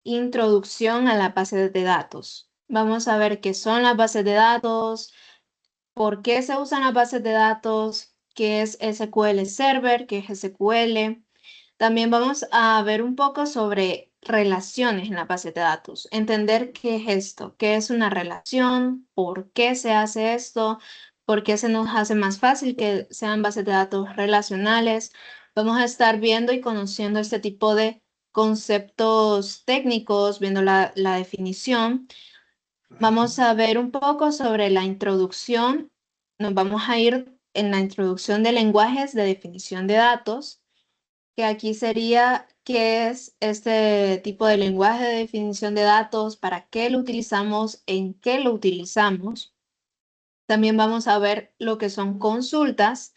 introducción a la base de datos. Vamos a ver qué son las bases de datos, por qué se usan las bases de datos, qué es SQL Server, qué es SQL. También vamos a ver un poco sobre relaciones en la base de datos, entender qué es esto, qué es una relación, por qué se hace esto, por qué se nos hace más fácil que sean bases de datos relacionales. Vamos a estar viendo y conociendo este tipo de conceptos técnicos, viendo la definición. Vamos a ver un poco sobre la introducción. Nos vamos a ir en la introducción de lenguajes de definición de datos, que aquí sería qué es este tipo de lenguaje de definición de datos, para qué lo utilizamos, en qué lo utilizamos. También vamos a ver lo que son consultas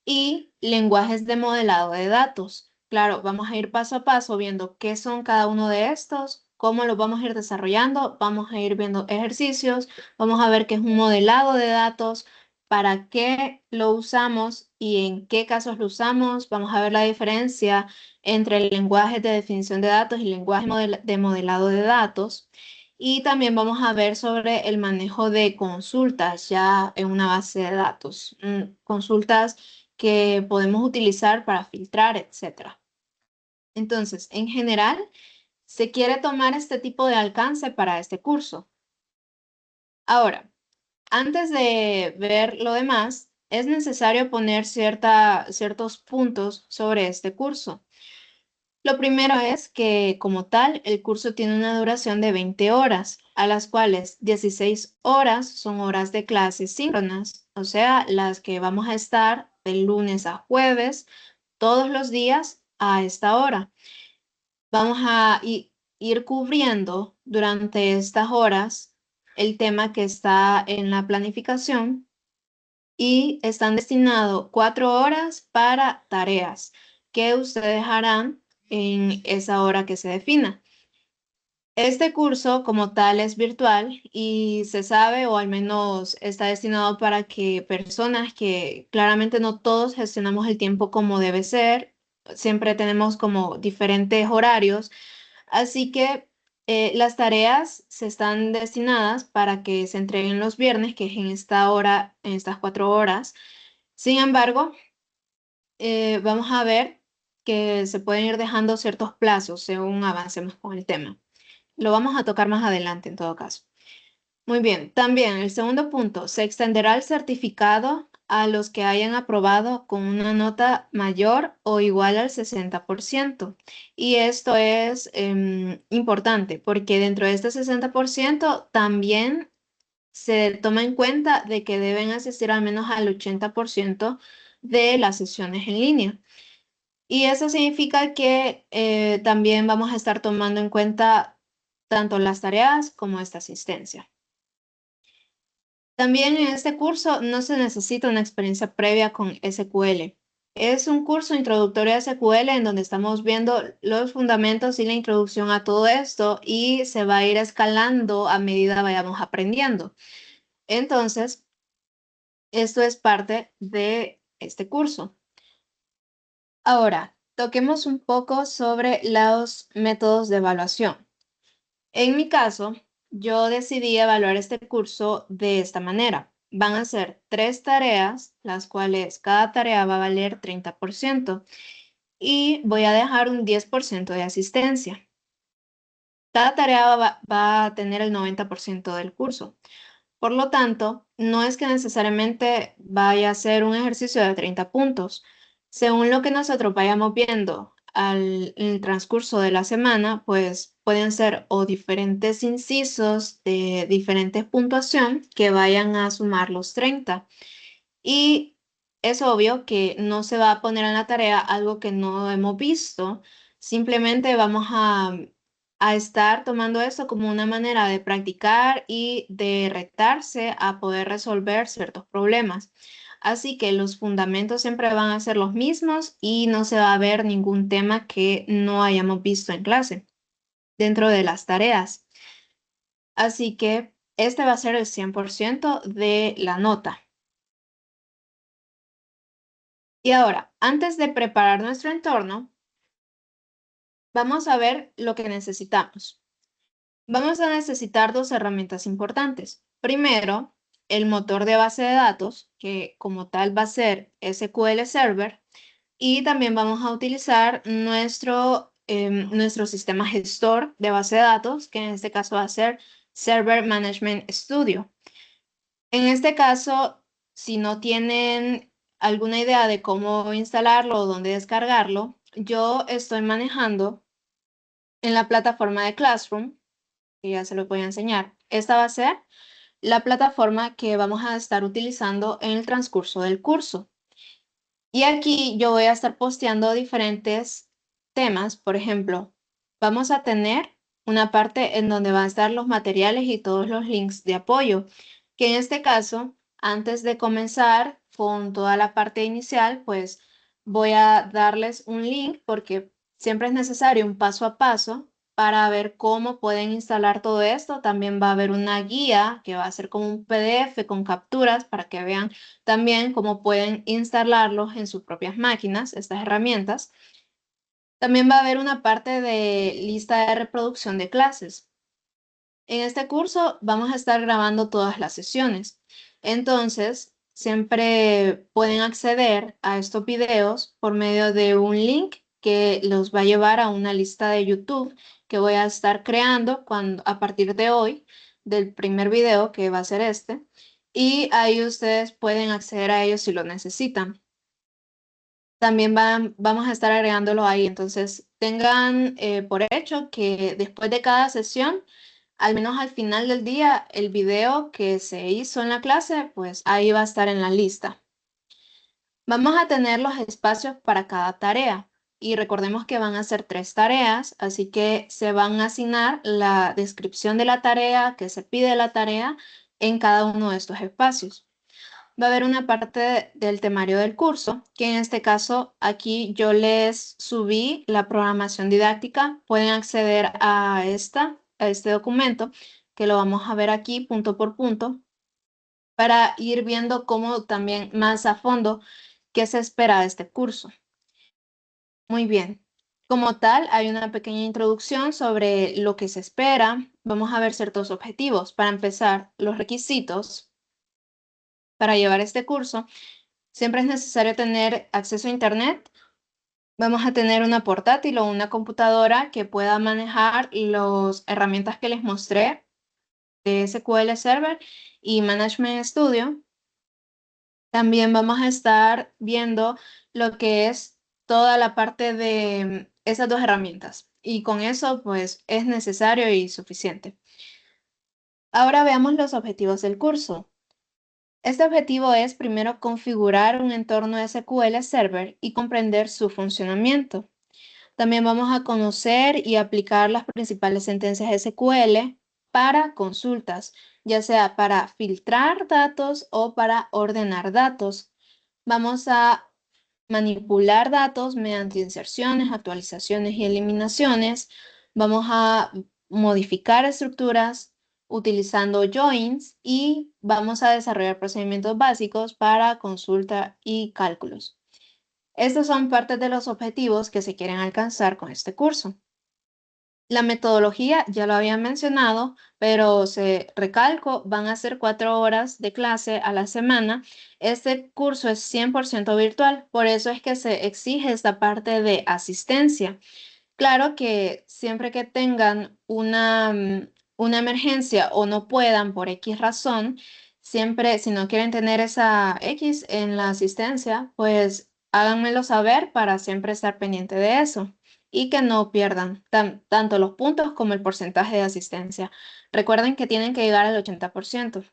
y lenguajes de modelado de datos. Claro, vamos a ir paso a paso viendo qué son cada uno de estos, cómo los vamos a ir desarrollando, vamos a ir viendo ejercicios, vamos a ver qué es un modelado de datos, para qué lo usamos y en qué casos lo usamos. Vamos a ver la diferencia entre el lenguaje de definición de datos y el lenguaje de modelado de datos. Y también vamos a ver sobre el manejo de consultas ya en una base de datos, consultas que podemos utilizar para filtrar, etc. Entonces, en general, se quiere tomar este tipo de alcance para este curso. Ahora, antes de ver lo demás, es necesario poner ciertos puntos sobre este curso. Lo primero es que, como tal, el curso tiene una duración de 20 horas, a las cuales 16 horas son horas de clases síncronas, o sea, las que vamos a estar de lunes a jueves, todos los días a esta hora. Vamos a ir cubriendo durante estas horas el tema que está en la planificación y están destinados 4 horas para tareas que ustedes harán en esa hora que se defina. Este curso como tal es virtual y se sabe, o al menos está destinado para que personas que claramente no todos gestionamos el tiempo como debe ser, siempre tenemos como diferentes horarios, así que las tareas se están destinadas para que se entreguen los viernes, que es en esta hora, en estas 4 horas. Sin embargo, vamos a ver que se pueden ir dejando ciertos plazos según avancemos con el tema. Lo vamos a tocar más adelante en todo caso. Muy bien, también el segundo punto, se extenderá el certificado a los que hayan aprobado con una nota mayor o igual al 60%. Y esto es importante porque dentro de este 60% también se toma en cuenta de que deben asistir al menos al 80% de las sesiones en línea. Y eso significa que también vamos a estar tomando en cuenta tanto las tareas como esta asistencia. También en este curso no se necesita una experiencia previa con SQL. Es un curso introductorio a SQL en donde estamos viendo los fundamentos y la introducción a todo esto, y se va a ir escalando a medida vayamos aprendiendo. Entonces, esto es parte de este curso. Ahora, toquemos un poco sobre los métodos de evaluación. En mi caso, yo decidí evaluar este curso de esta manera. Van a ser 3 tareas, las cuales cada tarea va a valer 30%, y voy a dejar un 10% de asistencia. Cada tarea va a tener el 90% del curso. Por lo tanto, no es que necesariamente vaya a ser un ejercicio de 30 puntos. Según lo que nosotros vayamos viendo en el transcurso de la semana, pues pueden ser o diferentes incisos de diferentes puntuación que vayan a sumar los 30. Y es obvio que no se va a poner en la tarea algo que no hemos visto. Simplemente vamos a estar tomando esto como una manera de practicar y de retarse a poder resolver ciertos problemas. Así que los fundamentos siempre van a ser los mismos y no se va a ver ningún tema que no hayamos visto en clase dentro de las tareas. Así que este va a ser el 100% de la nota. Y ahora, antes de preparar nuestro entorno, vamos a ver lo que necesitamos. Vamos a necesitar dos herramientas importantes. Primero, el motor de base de datos, que como tal va a ser SQL Server, y también vamos a utilizar nuestro sistema gestor de base de datos, que en este caso va a ser Server Management Studio. En este caso, si no tienen alguna idea de cómo instalarlo o dónde descargarlo, yo estoy manejando en la plataforma de Classroom, que ya se lo voy a enseñar. Esta va a ser la plataforma que vamos a estar utilizando en el transcurso del curso. Y aquí yo voy a estar posteando diferentes temas. Por ejemplo, vamos a tener una parte en donde van a estar los materiales y todos los links de apoyo, que en este caso, antes de comenzar con toda la parte inicial, pues voy a darles un link porque siempre es necesario un paso a paso para ver cómo pueden instalar todo esto. También va a haber una guía que va a ser como un PDF con capturas para que vean también cómo pueden instalarlos en sus propias máquinas, estas herramientas. También va a haber una parte de lista de reproducción de clases. En este curso vamos a estar grabando todas las sesiones. Entonces, siempre pueden acceder a estos videos por medio de un link que los va a llevar a una lista de YouTube que voy a estar creando a partir de hoy, del primer video que va a ser este. Y ahí ustedes pueden acceder a ellos si lo necesitan. También vamos a estar agregándolo ahí. Entonces, tengan por hecho que después de cada sesión, al menos al final del día, el video que se hizo en la clase, pues ahí va a estar en la lista. Vamos a tener los espacios para cada tarea y recordemos que van a ser 3 tareas, así que se van a asignar la descripción de la tarea, que se pide la tarea en cada uno de estos espacios. Va a haber una parte del temario del curso, que en este caso aquí yo les subí la programación didáctica. Pueden acceder a este documento, que lo vamos a ver aquí punto por punto, para ir viendo cómo también más a fondo qué se espera de este curso. Muy bien. Como tal, hay una pequeña introducción sobre lo que se espera. Vamos a ver ciertos objetivos. Para empezar, los requisitos para llevar este curso. Siempre es necesario tener acceso a Internet. Vamos a tener una portátil o una computadora que pueda manejar las herramientas que les mostré de SQL Server y Management Studio. También vamos a estar viendo lo que es toda la parte de esas dos herramientas. Y con eso, pues, es necesario y suficiente. Ahora veamos los objetivos del curso. Este objetivo es primero configurar un entorno SQL Server y comprender su funcionamiento. También vamos a conocer y aplicar las principales sentencias SQL para consultas, ya sea para filtrar datos o para ordenar datos. Vamos a manipular datos mediante inserciones, actualizaciones y eliminaciones. Vamos a modificar estructuras utilizando joins y vamos a desarrollar procedimientos básicos para consulta y cálculos. Estos son parte de los objetivos que se quieren alcanzar con este curso. La metodología ya lo había mencionado, pero se recalco, van a ser 4 horas de clase a la semana. Este curso es 100% virtual, por eso es que se exige esta parte de asistencia. Claro que siempre que tengan una emergencia o no puedan por X razón, siempre si no quieren tener esa X en la asistencia, pues háganmelo saber para siempre estar pendiente de eso y que no pierdan tanto los puntos como el porcentaje de asistencia. Recuerden que tienen que llegar al 80%.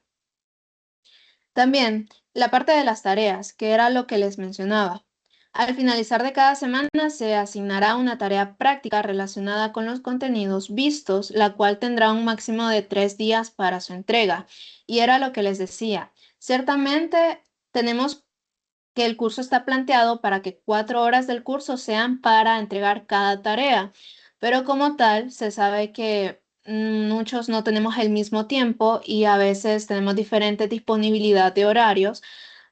También la parte de las tareas, que era lo que les mencionaba. Al finalizar de cada semana se asignará una tarea práctica relacionada con los contenidos vistos, la cual tendrá un máximo de 3 días para su entrega. Y era lo que les decía. Ciertamente tenemos que el curso está planteado para que 4 horas del curso sean para entregar cada tarea, pero como tal se sabe que muchos no tenemos el mismo tiempo y a veces tenemos diferente disponibilidad de horarios.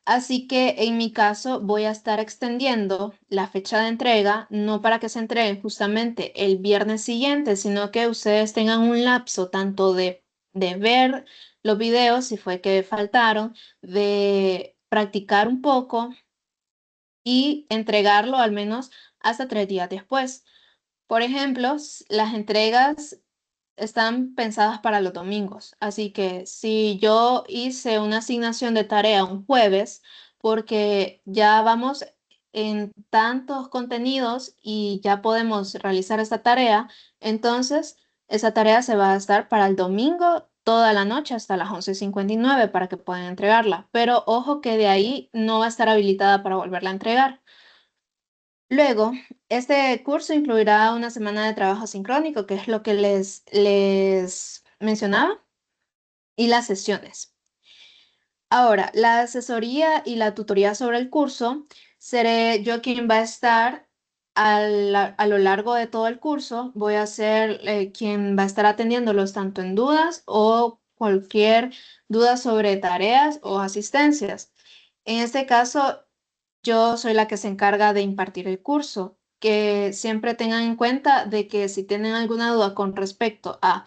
Así que en mi caso voy a estar extendiendo la fecha de entrega, no para que se entreguen justamente el viernes siguiente, sino que ustedes tengan un lapso tanto de ver los videos, si fue que faltaron, de practicar un poco y entregarlo al menos hasta 3 días después. Por ejemplo, las entregas están pensadas para los domingos, así que si yo hice una asignación de tarea un jueves, porque ya vamos en tantos contenidos y ya podemos realizar esta tarea, entonces esa tarea se va a estar para el domingo toda la noche hasta las 11:59 para que puedan entregarla, pero ojo que de ahí no va a estar habilitada para volverla a entregar. Luego, este curso incluirá una semana de trabajo sincrónico, que es lo que les mencionaba, y las sesiones. Ahora, la asesoría y la tutoría sobre el curso, seré yo quien va a estar a lo largo de todo el curso. Voy a ser quien va a estar atendiéndolos tanto en dudas o cualquier duda sobre tareas o asistencias. En este caso, yo soy la que se encarga de impartir el curso, que siempre tengan en cuenta de que si tienen alguna duda con respecto a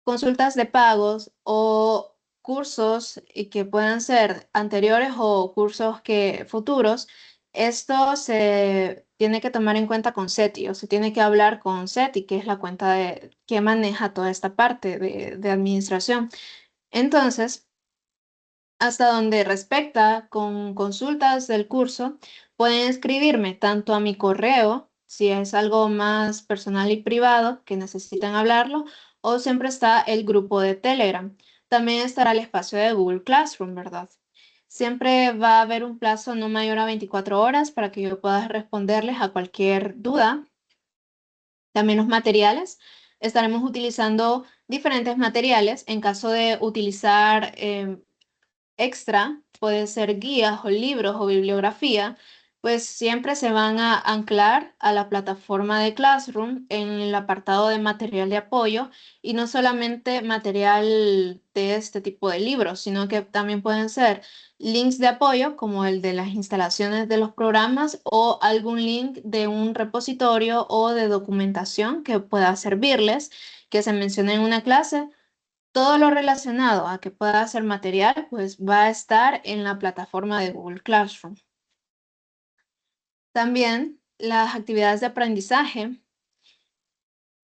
consultas de pagos o cursos y que puedan ser anteriores o cursos que futuros, esto se tiene que tomar en cuenta con SETI o se tiene que hablar con SETI, que es la cuenta que maneja toda esta parte de administración. Entonces, hasta donde respecta con consultas del curso, pueden escribirme tanto a mi correo, si es algo más personal y privado que necesitan hablarlo, o siempre está el grupo de Telegram. También estará el espacio de Google Classroom, ¿verdad? Siempre va a haber un plazo no mayor a 24 horas para que yo pueda responderles a cualquier duda. También los materiales. Estaremos utilizando diferentes materiales. En caso de utilizar extra, puede ser guías o libros o bibliografía, pues siempre se van a anclar a la plataforma de Classroom en el apartado de material de apoyo y no solamente material de este tipo de libros, sino que también pueden ser links de apoyo como el de las instalaciones de los programas o algún link de un repositorio o de documentación que pueda servirles, que se mencione en una clase. Todo lo relacionado a que pueda ser material, pues va a estar en la plataforma de Google Classroom. También las actividades de aprendizaje.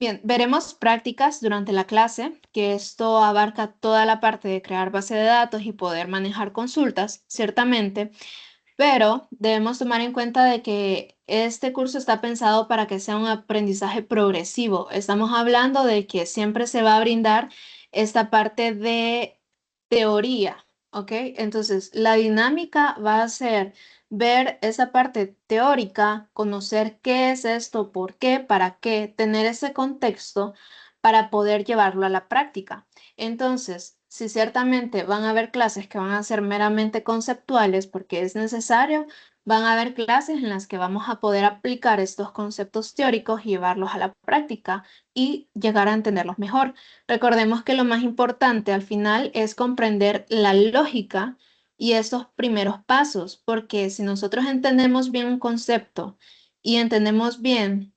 Bien, veremos prácticas durante la clase, que esto abarca toda la parte de crear base de datos y poder manejar consultas, ciertamente, pero debemos tomar en cuenta de que este curso está pensado para que sea un aprendizaje progresivo. Estamos hablando de que siempre se va a brindar esta parte de teoría, ¿ok? Entonces, la dinámica va a ser ver esa parte teórica, conocer qué es esto, por qué, para qué, tener ese contexto para poder llevarlo a la práctica. Entonces, si ciertamente van a haber clases que van a ser meramente conceptuales porque es necesario, van a haber clases en las que vamos a poder aplicar estos conceptos teóricos y llevarlos a la práctica y llegar a entenderlos mejor. Recordemos que lo más importante al final es comprender la lógica y esos primeros pasos, porque si nosotros entendemos bien un concepto y entendemos bien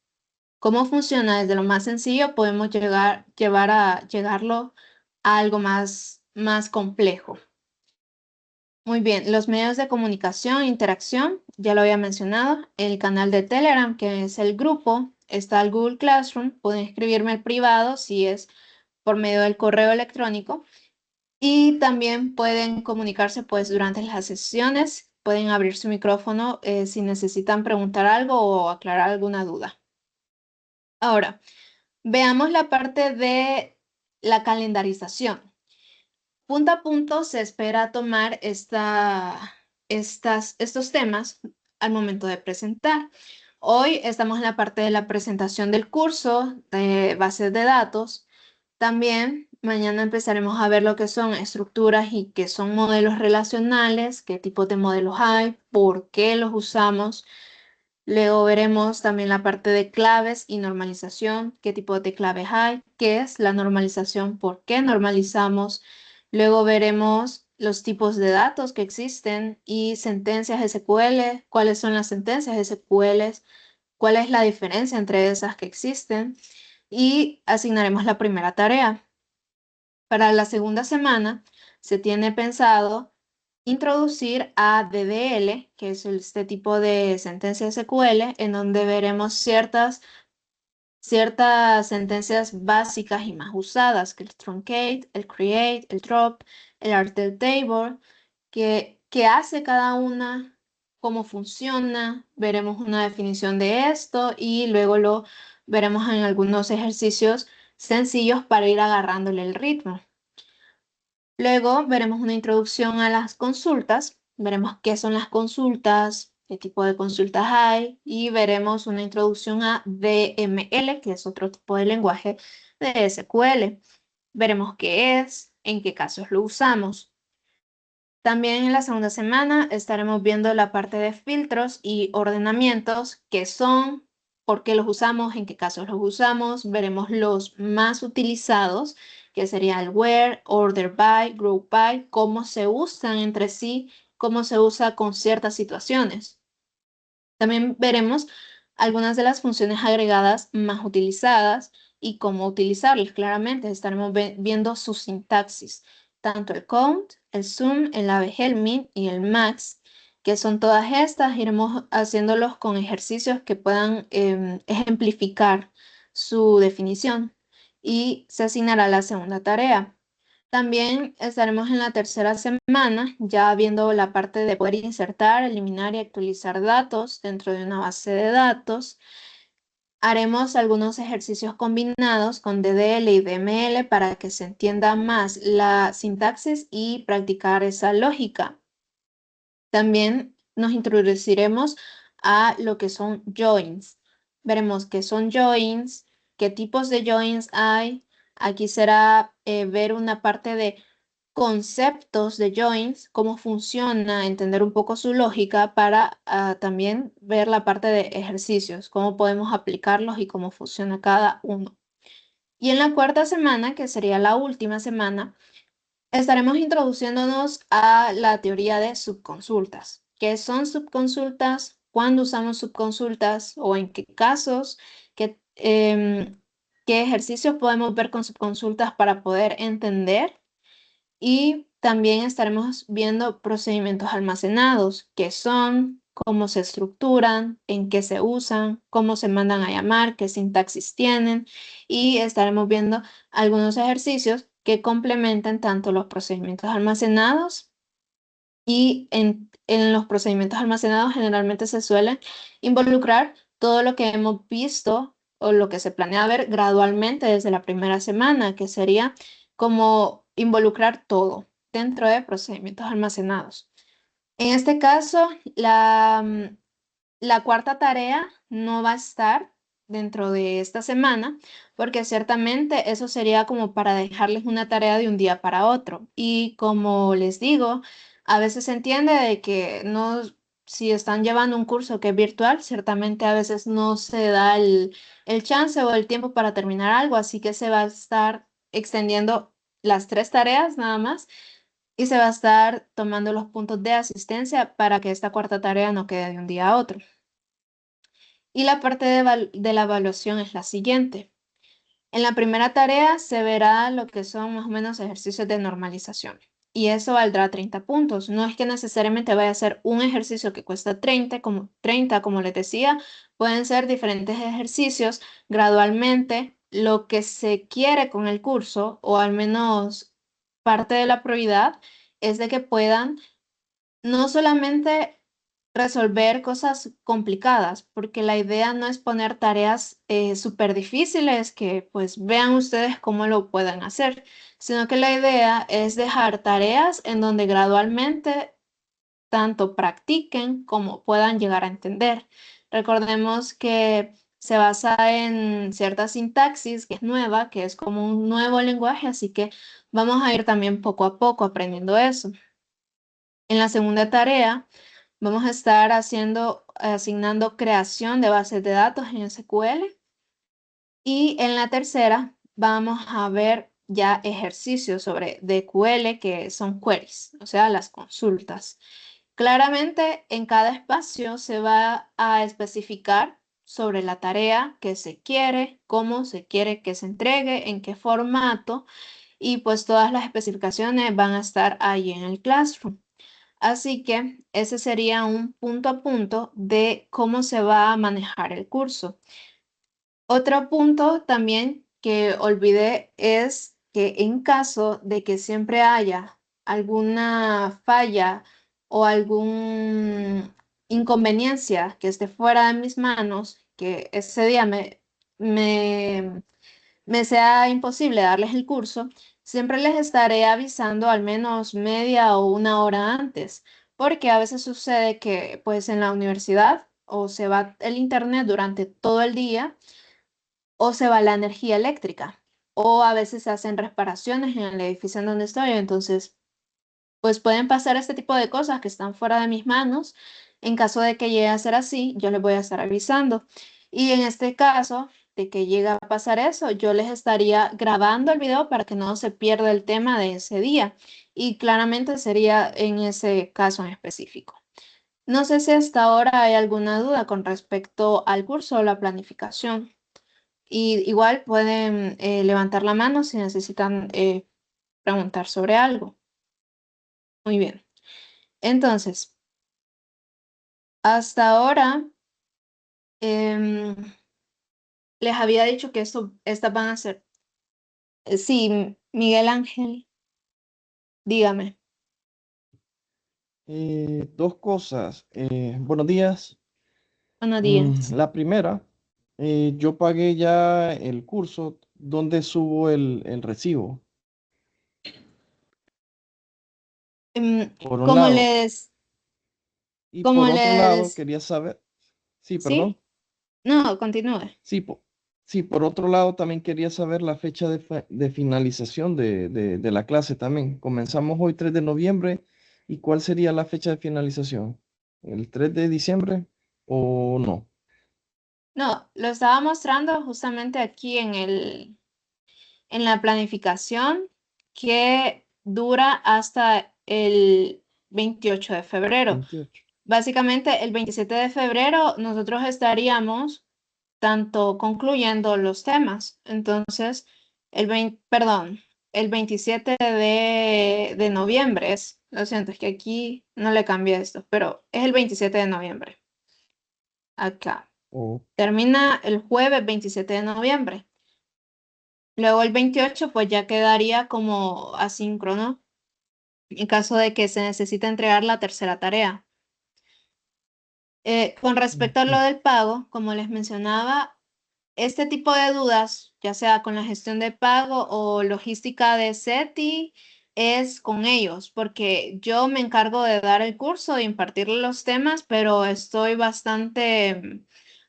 cómo funciona desde lo más sencillo, podemos llegarlo a algo más complejo. Muy bien, los medios de comunicación e interacción, ya lo había mencionado, el canal de Telegram, que es el grupo, está el Google Classroom, pueden escribirme al privado si es por medio del correo electrónico y también pueden comunicarse pues durante las sesiones, pueden abrir su micrófono si necesitan preguntar algo o aclarar alguna duda. Ahora, veamos la parte de la calendarización. Punto a punto se espera tomar estos temas al momento de presentar. Hoy estamos en la parte de la presentación del curso de bases de datos. También mañana empezaremos a ver lo que son estructuras y qué son modelos relacionales, qué tipos de modelos hay, por qué los usamos. Luego veremos también la parte de claves y normalización, qué tipo de claves hay, qué es la normalización, por qué normalizamos. Luego veremos los tipos de datos que existen y sentencias SQL, cuáles son las sentencias SQL, cuál es la diferencia entre esas que existen y asignaremos la primera tarea. Para la segunda semana se tiene pensado introducir a DDL, que es este tipo de sentencia SQL, en donde veremos ciertas sentencias básicas y más usadas, que el truncate, el create, el drop, el alter table, que hace cada una, cómo funciona, veremos una definición de esto y luego lo veremos en algunos ejercicios sencillos para ir agarrándole el ritmo. Luego veremos una introducción a las consultas, veremos qué son las consultas, qué tipo de consultas hay y veremos una introducción a DML, que es otro tipo de lenguaje de SQL. Veremos qué es, en qué casos lo usamos. También en la segunda semana estaremos viendo la parte de filtros y ordenamientos, qué son, por qué los usamos, en qué casos los usamos. Veremos los más utilizados, que sería el where, order by, group by, cómo se usan entre sí, cómo se usa con ciertas situaciones. También veremos algunas de las funciones agregadas más utilizadas y cómo utilizarlas. Claramente estaremos viendo su sintaxis, tanto el count, el sum, el average, el min y el max, que son todas estas. Iremos haciéndolos con ejercicios que puedan ejemplificar su definición y se asignará la segunda tarea. También estaremos en la tercera semana ya viendo la parte de poder insertar, eliminar y actualizar datos dentro de una base de datos. Haremos algunos ejercicios combinados con DDL y DML para que se entienda más la sintaxis y practicar esa lógica. También nos introduciremos a lo que son joins. Veremos qué son joins, qué tipos de joins hay. Aquí será ver una parte de conceptos de joins, cómo funciona, entender un poco su lógica para también ver la parte de ejercicios, cómo podemos aplicarlos y cómo funciona cada uno. Y en la cuarta semana, que sería la última semana, estaremos introduciéndonos a la teoría de subconsultas. ¿Qué son subconsultas? ¿Cuándo usamos subconsultas? ¿O en qué casos? ¿Qué ejercicios podemos ver con subconsultas para poder entender? Y también estaremos viendo procedimientos almacenados, qué son, cómo se estructuran, en qué se usan, cómo se mandan a llamar, qué sintaxis tienen. Y estaremos viendo algunos ejercicios que complementan tanto los procedimientos almacenados y en los procedimientos almacenados generalmente se suelen involucrar todo lo que hemos visto o lo que se planea ver gradualmente desde la primera semana, que sería como involucrar todo dentro de procedimientos almacenados. En este caso, la cuarta tarea no va a estar dentro de esta semana, porque ciertamente eso sería como para dejarles una tarea de un día para otro. Y como les digo, a veces se entiende de que no, si están llevando un curso que es virtual, ciertamente a veces no se da el chance o el tiempo para terminar algo, así que se va a estar extendiendo las 3 tareas nada más y se va a estar tomando los puntos de asistencia para que esta cuarta tarea no quede de un día a otro. Y la parte de la evaluación es la siguiente. En la primera tarea se verá lo que son más o menos ejercicios de normalización y eso valdrá 30 puntos. No es que necesariamente vaya a ser un ejercicio que cuesta 30, como les decía, pueden ser diferentes ejercicios gradualmente. Lo que se quiere con el curso, o al menos parte de la prioridad, es de que puedan no solamente resolver cosas complicadas, porque la idea no es poner tareas súper difíciles que pues vean ustedes cómo lo pueden hacer, sino que la idea es dejar tareas en donde gradualmente tanto practiquen como puedan llegar a entender. Recordemos que se basa en cierta sintaxis que es nueva, que es como un nuevo lenguaje, así que vamos a ir también poco a poco aprendiendo eso. En la segunda tarea vamos a estar asignando creación de bases de datos en SQL. Y en la tercera vamos a ver ya ejercicios sobre DQL, que son queries, o sea, las consultas. Claramente, en cada espacio se va a especificar sobre la tarea que se quiere, cómo se quiere que se entregue, en qué formato, y pues todas las especificaciones van a estar ahí en el Classroom. Así que ese sería un punto a punto de cómo se va a manejar el curso. Otro punto también que olvidé es que en caso de que siempre haya alguna falla o alguna inconveniencia que esté fuera de mis manos, que ese día me, me sea imposible darles el curso, siempre les estaré avisando al menos media o una hora antes, porque a veces sucede que pues en la universidad o se va el internet durante todo el día o se va la energía eléctrica, o a veces se hacen reparaciones en el edificio en donde estoy, entonces, pues pueden pasar este tipo de cosas que están fuera de mis manos. En caso de que llegue a ser así, yo les voy a estar avisando. Y en este caso, de que llegue a pasar eso, yo les estaría grabando el video para que no se pierda el tema de ese día. Y claramente sería en ese caso en específico. No sé si hasta ahora hay alguna duda con respecto al curso o la planificación. Y igual pueden levantar la mano si necesitan preguntar sobre algo. Muy bien. Entonces, hasta ahora em, les había dicho que estas van a ser. Sí, Miguel Ángel, dígame. Dos cosas. Buenos días. Buenos días. La primera, yo pagué ya el curso. ¿Dónde subo el recibo? Em, Por un como lado. les, Y como por otro lado, les, quería saber. Sí, perdón. ¿sí? No, continúe. Sí, sí, por otro lado, también quería saber la fecha de finalización de la clase también. Comenzamos hoy 3 de noviembre. ¿Y cuál sería la fecha de finalización? ¿El 3 de diciembre o no? No, lo estaba mostrando justamente aquí en la planificación que dura hasta el 28 de febrero. 28. Básicamente, el 27 de febrero nosotros estaríamos tanto concluyendo los temas. Entonces, el 27 de noviembre es, lo siento, es que aquí no le cambié esto, pero es el 27 de noviembre. Acá. O Termina el jueves 27 de noviembre. Luego el 28 pues ya quedaría como asíncrono en caso de que se necesite entregar la tercera tarea. Con respecto a lo ujú. del pago, como les mencionaba, este tipo de dudas, ya sea con la gestión de pago o logística de SETI, es con ellos, porque yo me encargo de dar el curso, de impartir los temas, pero estoy bastante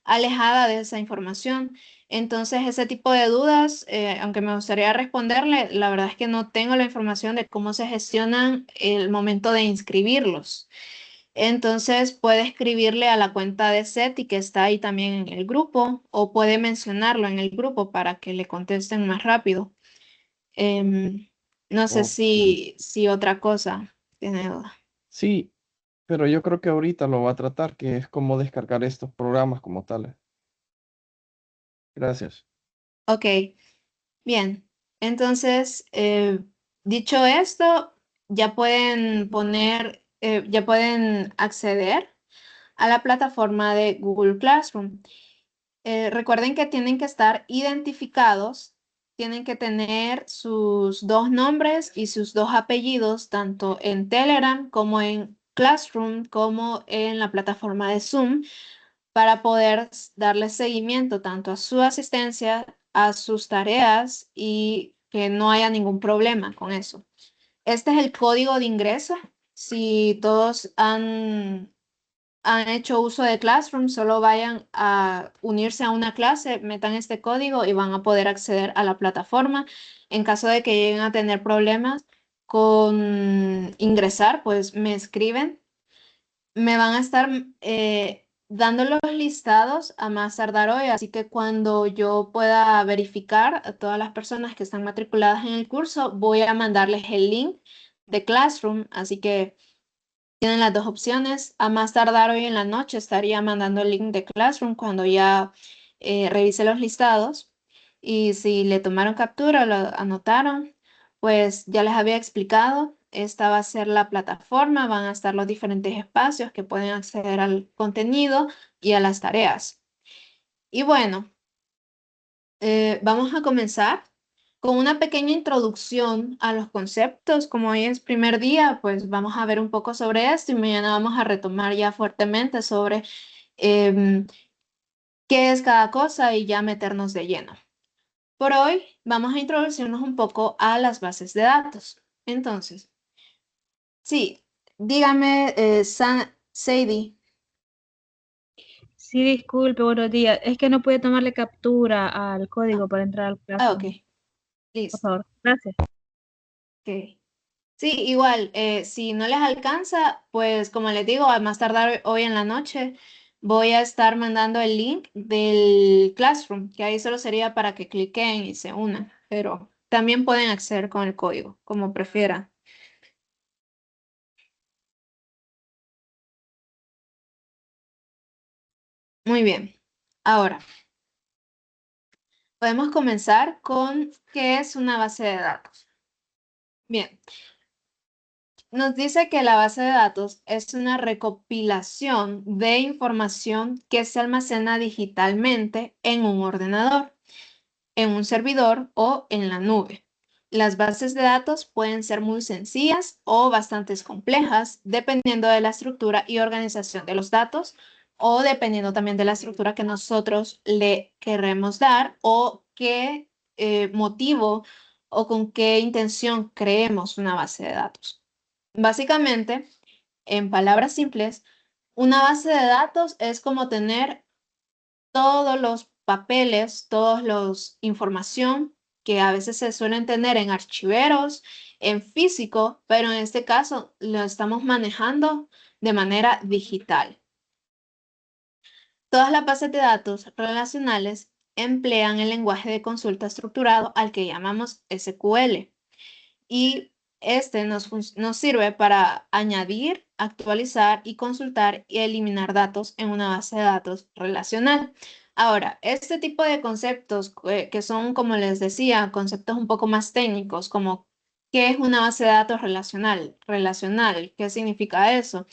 alejada de esa información. Entonces, ese tipo de dudas, aunque me gustaría responderle, la verdad es que no tengo la información de cómo se gestionan el momento de inscribirlos. Entonces puede escribirle a la cuenta de SETI que está ahí también en el grupo o puede mencionarlo en el grupo para que le contesten más rápido. Em, no sé Ok. si otra cosa tiene duda. Sí, pero yo creo que ahorita lo va a tratar, que es cómo descargar estos programas como tales. Gracias. Ok, bien. Entonces, dicho esto, ya pueden acceder a la plataforma de Google Classroom. Recuerden que tienen que estar identificados, tienen que tener sus dos nombres y sus dos apellidos, tanto en Telegram como en Classroom, como en la plataforma de Zoom, para poder darle seguimiento tanto a su asistencia, a sus tareas y que no haya ningún problema con eso. Este es el código de ingreso. Si todos han hecho uso de Classroom, solo vayan a unirse a una clase, metan este código y van a poder acceder a la plataforma. En caso de que lleguen a tener problemas con ingresar, pues me escriben. Me van a estar dando los listados a más tardar hoy, así que cuando yo pueda verificar a todas las personas que están matriculadas en el curso, voy a mandarles el link de Classroom, así que tienen las dos opciones. A más tardar hoy en la noche estaría mandando el link de Classroom cuando ya revise los listados. Y si le tomaron captura o lo anotaron, pues ya les había explicado, esta va a ser la plataforma, van a estar los diferentes espacios que pueden acceder al contenido y a las tareas. Y bueno, vamos a comenzar con una pequeña introducción a los conceptos. Como hoy es primer día, pues vamos a ver un poco sobre esto y mañana vamos a retomar ya fuertemente sobre qué es cada cosa y ya meternos de lleno. Por hoy vamos a introducirnos un poco a las bases de datos. Entonces, sí, dígame, Sadie. Sí, disculpe, buenos días. Es que no pude tomarle captura al código para entrar al Ok, Classroom. Por listo. favor, gracias. Ok. Sí, igual, si no les alcanza, pues como les digo, a más tardar hoy en la noche voy a estar mandando el link del Classroom, que ahí solo sería para que cliquen y se unan, pero también pueden acceder con el código, como prefieran. Muy bien. Ahora, podemos comenzar con qué es una base de datos. Bien, nos dice que la base de datos es una recopilación de información que se almacena digitalmente en un ordenador, en un servidor o en la nube. Las bases de datos pueden ser muy sencillas o bastante complejas, dependiendo de la estructura y organización de los datos o dependiendo también de la estructura que nosotros le queremos dar o qué motivo o con qué intención creemos una base de datos. Básicamente, en palabras simples, una base de datos es como tener todos los papeles, todos los información que a veces se suelen tener en archiveros, en físico, pero en este caso lo estamos manejando de manera digital. Todas las bases de datos relacionales emplean el lenguaje de consulta estructurado al que llamamos SQL y este nos sirve para añadir, actualizar y consultar y eliminar datos en una base de datos relacional. Ahora, este tipo de conceptos que son, como les decía, conceptos un poco más técnicos, como ¿qué es una base de datos relacional? Relacional, ¿qué significa eso?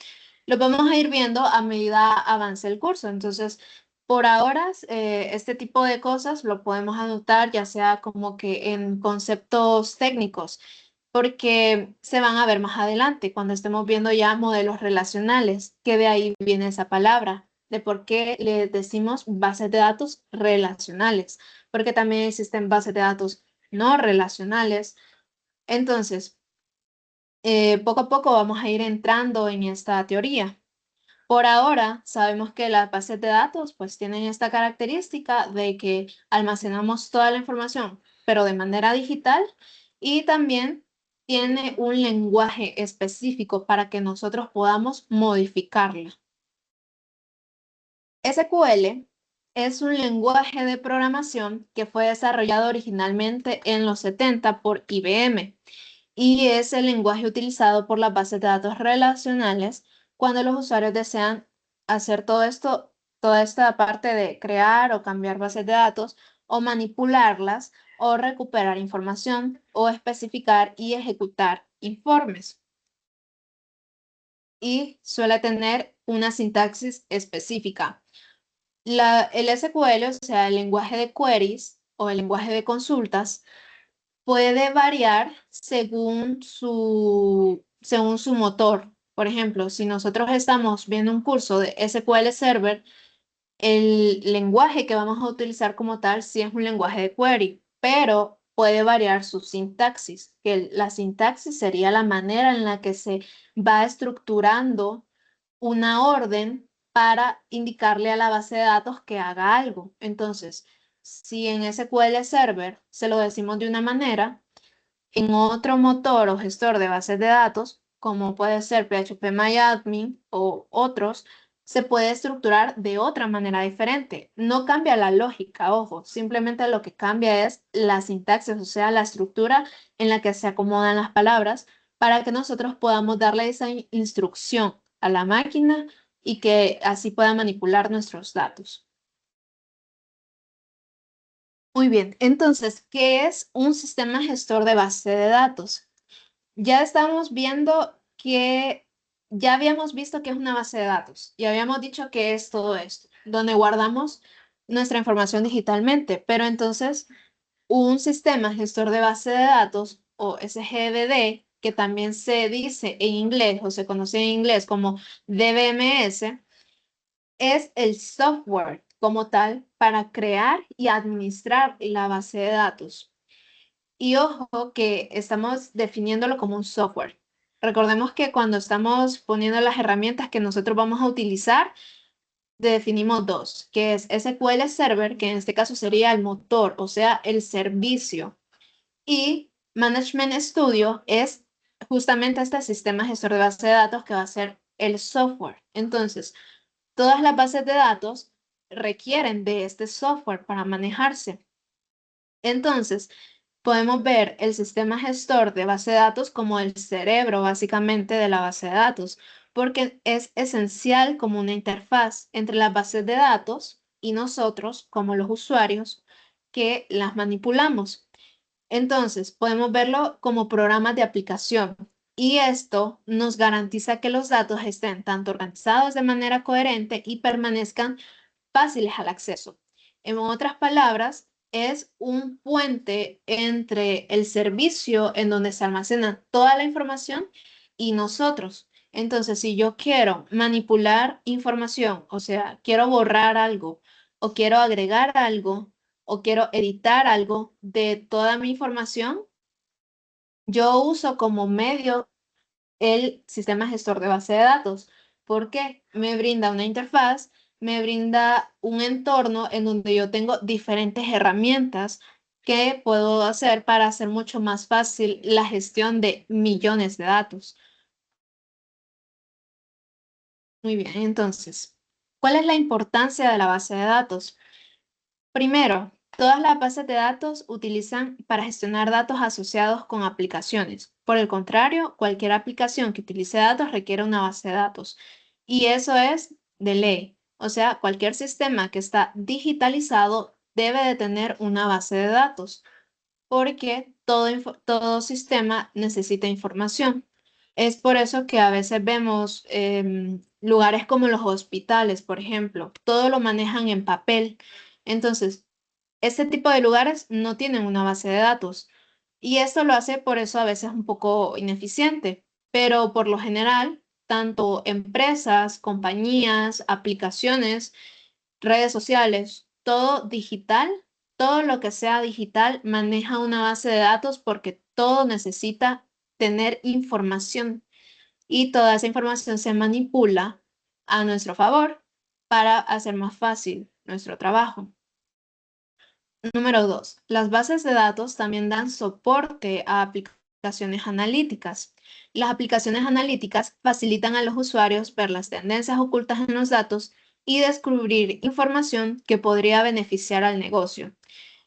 Lo vamos a ir viendo a medida avance el curso. Entonces, por ahora, este tipo de cosas lo podemos anotar ya sea como que en conceptos técnicos porque se van a ver más adelante cuando estemos viendo ya modelos relacionales, que de ahí viene esa palabra, de por qué le decimos bases de datos relacionales, porque también existen bases de datos no relacionales. Entonces, poco a poco vamos a ir entrando en esta teoría. Por ahora, sabemos que las bases de datos pues tienen esta característica de que almacenamos toda la información, pero de manera digital y también tiene un lenguaje específico para que nosotros podamos modificarla. SQL es un lenguaje de programación que fue desarrollado originalmente en los 70 por IBM y es el lenguaje utilizado por las bases de datos relacionales cuando los usuarios desean hacer todo esto, toda esta parte de crear o cambiar bases de datos o manipularlas o recuperar información o especificar y ejecutar informes. Y suele tener una sintaxis específica. El SQL, o sea, el lenguaje de queries o el lenguaje de consultas, puede variar según su motor. Por ejemplo, si nosotros estamos viendo un curso de SQL Server, el lenguaje que vamos a utilizar como tal sí es un lenguaje de query, pero puede variar su sintaxis, que la sintaxis sería la manera en la que se va estructurando una orden para indicarle a la base de datos que haga algo. Entonces, si en SQL Server se lo decimos de una manera, en otro motor o gestor de bases de datos, como puede ser PHP MyAdmin o otros, se puede estructurar de otra manera diferente. No cambia la lógica, ojo, simplemente lo que cambia es la sintaxis, o sea, la estructura en la que se acomodan las palabras para que nosotros podamos darle esa instrucción a la máquina y que así pueda manipular nuestros datos. Muy bien, entonces, ¿qué es un sistema gestor de base de datos? Ya estamos viendo que ya habíamos visto que es una base de datos y habíamos dicho que es todo esto, donde guardamos nuestra información digitalmente, pero entonces un sistema gestor de base de datos o SGBD, que también se dice en inglés o se conoce en inglés como DBMS, es el software como tal para crear y administrar la base de datos. Y ojo que estamos definiéndolo como un software. Recordemos que cuando estamos poniendo las herramientas que nosotros vamos a utilizar, definimos dos, que es SQL Server, que en este caso sería el motor, o sea, el servicio. Y Management Studio es justamente este sistema gestor de base de datos que va a ser el software. Entonces, todas las bases de datos requieren de este software para manejarse. Entonces, podemos ver el sistema gestor de base de datos como el cerebro básicamente de la base de datos, porque es esencial como una interfaz entre las bases de datos y nosotros como los usuarios que las manipulamos. Entonces, podemos verlo como programas de aplicación y esto nos garantiza que los datos estén tanto organizados de manera coherente y permanezcan fáciles al acceso. En otras palabras, es un puente entre el servicio en donde se almacena toda la información y nosotros. Entonces, si yo quiero manipular información, o sea, quiero borrar algo o quiero agregar algo o quiero editar algo de toda mi información, yo uso como medio el sistema gestor de base de datos, porque me brinda una interfaz, me brinda un entorno en donde yo tengo diferentes herramientas que puedo hacer para hacer mucho más fácil la gestión de millones de datos. Muy bien, entonces, ¿cuál es la importancia de la base de datos? Primero, todas las bases de datos utilizan para gestionar datos asociados con aplicaciones. Por el contrario, cualquier aplicación que utilice datos requiere una base de datos. Y eso es de ley. O sea, cualquier sistema que está digitalizado debe de tener una base de datos, porque todo sistema necesita información. Es por eso que a veces vemos lugares como los hospitales, por ejemplo, todo lo manejan en papel. Entonces, este tipo de lugares no tienen una base de datos y esto lo hace por eso a veces un poco ineficiente, pero por lo general, tanto empresas, compañías, aplicaciones, redes sociales, todo digital, todo lo que sea digital maneja una base de datos porque todo necesita tener información y toda esa información se manipula a nuestro favor para hacer más fácil nuestro trabajo. Número 2. Las bases de datos también dan soporte a aplicaciones analíticas. Las aplicaciones analíticas facilitan a los usuarios ver las tendencias ocultas en los datos y descubrir información que podría beneficiar al negocio.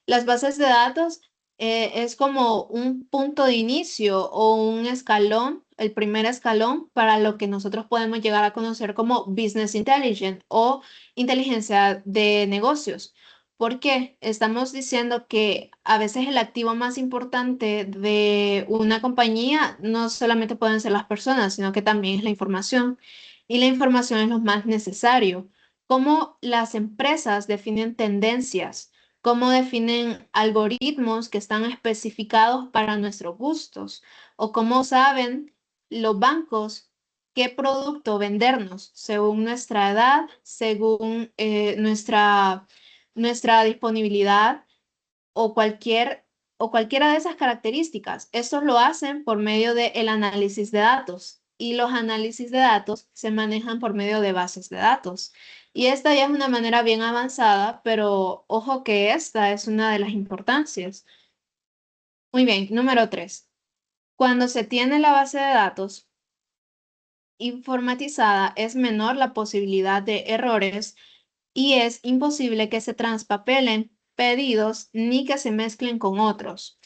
Las bases de datos es como un punto de inicio o un escalón, el primer escalón para lo que nosotros podemos llegar a conocer como business intelligence o inteligencia de negocios. Porque estamos diciendo que a veces el activo más importante de una compañía no solamente pueden ser las personas, sino que también es la información. Y la información es lo más necesario. Cómo las empresas definen tendencias, cómo definen algoritmos que están especificados para nuestros gustos o cómo saben los bancos qué producto vendernos según nuestra edad, según nuestra disponibilidad o cualquiera de esas características. Eso lo hacen por medio del análisis de datos y los análisis de datos se manejan por medio de bases de datos. Y esta ya es una manera bien avanzada, pero ojo que esta es una de las importancias. Muy bien, número 3. Cuando se tiene la base de datos, informatizada es menor la posibilidad de errores y es imposible que se transpapelen pedidos ni que se mezclen con otros.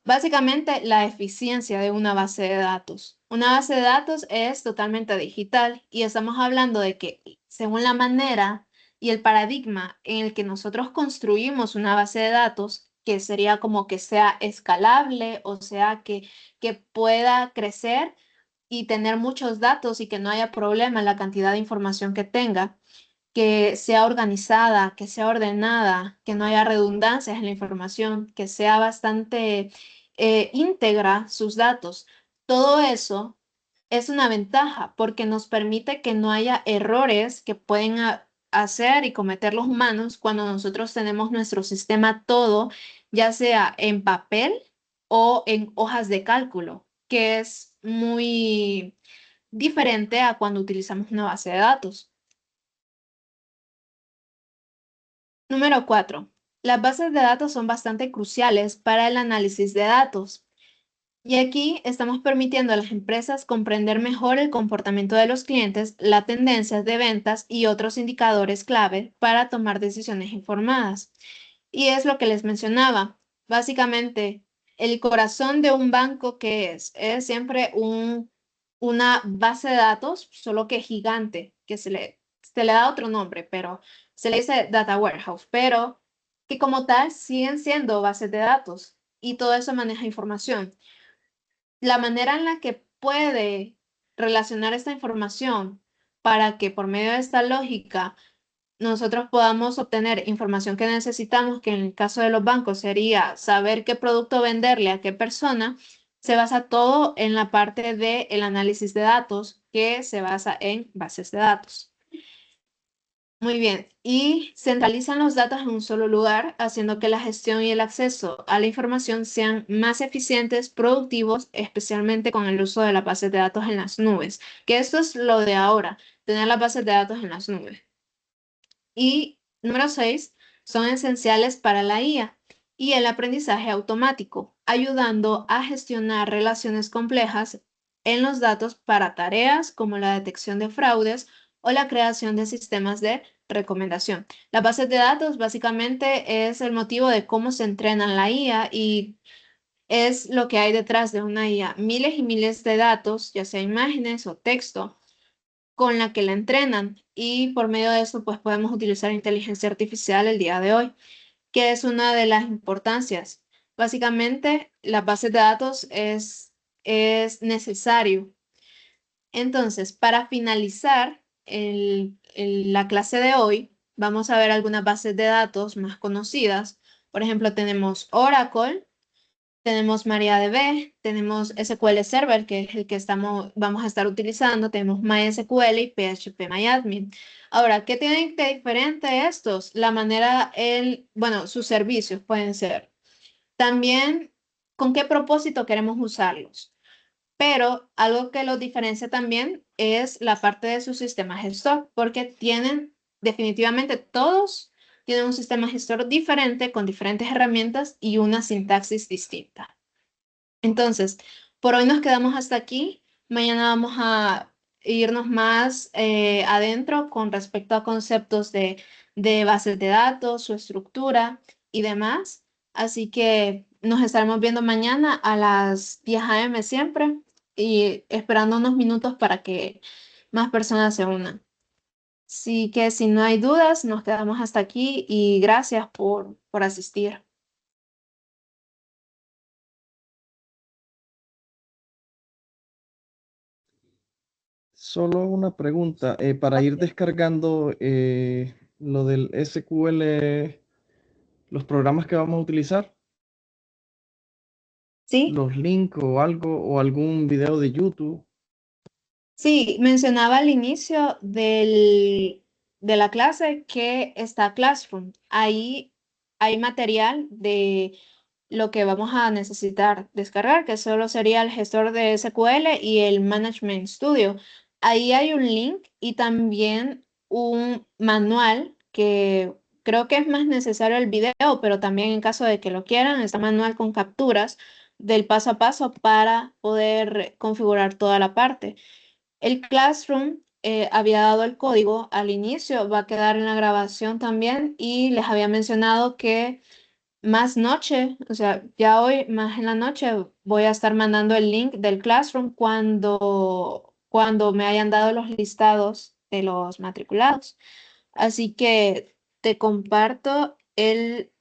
Básicamente, la eficiencia de una base de datos. Una base de datos es totalmente digital y estamos hablando de que según la manera y el paradigma en el que nosotros construimos una base de datos, que sería como que sea escalable, o sea, que pueda crecer y tener muchos datos y que no haya problema en la cantidad de información que tenga, que sea organizada, que sea ordenada, que no haya redundancias en la información, que sea bastante íntegra sus datos. Todo eso es una ventaja porque nos permite que no haya errores que pueden hacer y cometer los humanos cuando nosotros tenemos nuestro sistema todo, ya sea en papel o en hojas de cálculo, que es muy diferente a cuando utilizamos una base de datos. Número 4. Las bases de datos son bastante cruciales para el análisis de datos. Y aquí estamos permitiendo a las empresas comprender mejor el comportamiento de los clientes, las tendencias de ventas y otros indicadores clave para tomar decisiones informadas. Y es lo que les mencionaba. Básicamente, el corazón de un banco, ¿qué es? Es siempre una base de datos, solo que gigante, que se le da otro nombre, pero se le dice data warehouse, pero que como tal siguen siendo bases de datos y todo eso maneja información. La manera en la que puede relacionar esta información para que por medio de esta lógica nosotros podamos obtener información que necesitamos, que en el caso de los bancos sería saber qué producto venderle a qué persona, se basa todo en la parte del análisis de datos, que se basa en bases de datos. Muy bien, y centralizan los datos en un solo lugar, haciendo que la gestión y el acceso a la información sean más eficientes, productivos, especialmente con el uso de las bases de datos en las nubes, que esto es lo de ahora, tener las bases de datos en las nubes. Y número 6, son esenciales para la IA y el aprendizaje automático, ayudando a gestionar relaciones complejas en los datos para tareas como la detección de fraudes o la creación de sistemas de recomendación. Las bases de datos básicamente es el motivo de cómo se entrenan la IA y es lo que hay detrás de una IA. Miles y miles de datos, ya sea imágenes o texto, con la que la entrenan y por medio de eso pues podemos utilizar inteligencia artificial el día de hoy, que es una de las importancias. Básicamente, las bases de datos es necesario. Entonces, para finalizar la clase de hoy, vamos a ver algunas bases de datos más conocidas. Por ejemplo, tenemos Oracle, tenemos MariaDB, tenemos SQL Server, que es el que vamos a estar utilizando, tenemos MySQL y PHP Ahora, ¿qué tienen de diferente estos? La manera, bueno, sus servicios pueden ser. También, ¿con qué propósito queremos usarlos? Pero algo que los diferencia también es la parte de su sistema gestor, porque definitivamente todos tienen un sistema gestor diferente, con diferentes herramientas y una sintaxis distinta. Entonces, por hoy nos quedamos hasta aquí. Mañana vamos a irnos más adentro con respecto a conceptos de bases de datos, su estructura y demás. Así que nos estaremos viendo mañana a las 10 a.m. siempre y esperando unos minutos para que más personas se unan. Así que si no hay dudas, nos quedamos hasta aquí y gracias por asistir. Solo una pregunta, para ir descargando lo del SQL, los programas que vamos a utilizar, ¿Sí? los links o algo, o algún video de YouTube. Sí, mencionaba al inicio de la clase que está Classroom. Ahí hay material de lo que vamos a necesitar descargar, que solo sería el gestor de SQL y el Management Studio. Ahí hay un link y también un manual que creo que es más necesario el video, pero también en caso de que lo quieran, está manual con capturas del paso a paso para poder configurar toda la parte. El Classroom había dado el código al inicio, va a quedar en la grabación también y les había mencionado que más noche, o sea, ya hoy, más en la noche, voy a estar mandando el link del Classroom cuando me hayan dado los listados de los matriculados. Así que te comparto el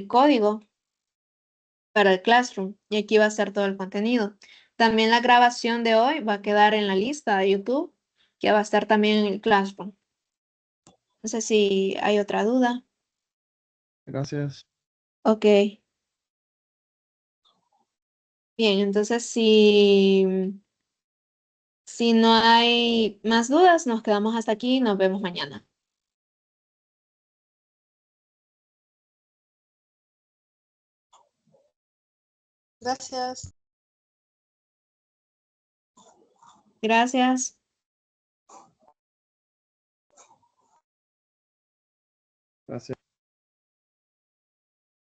código para el Classroom y aquí va a estar todo el contenido. También la grabación de hoy va a quedar en la lista de YouTube, que va a estar también en el Classroom. No sé si hay otra duda. Gracias. Ok. Bien, entonces si no hay más dudas, nos quedamos hasta aquí y nos vemos mañana. Gracias. Gracias. Gracias.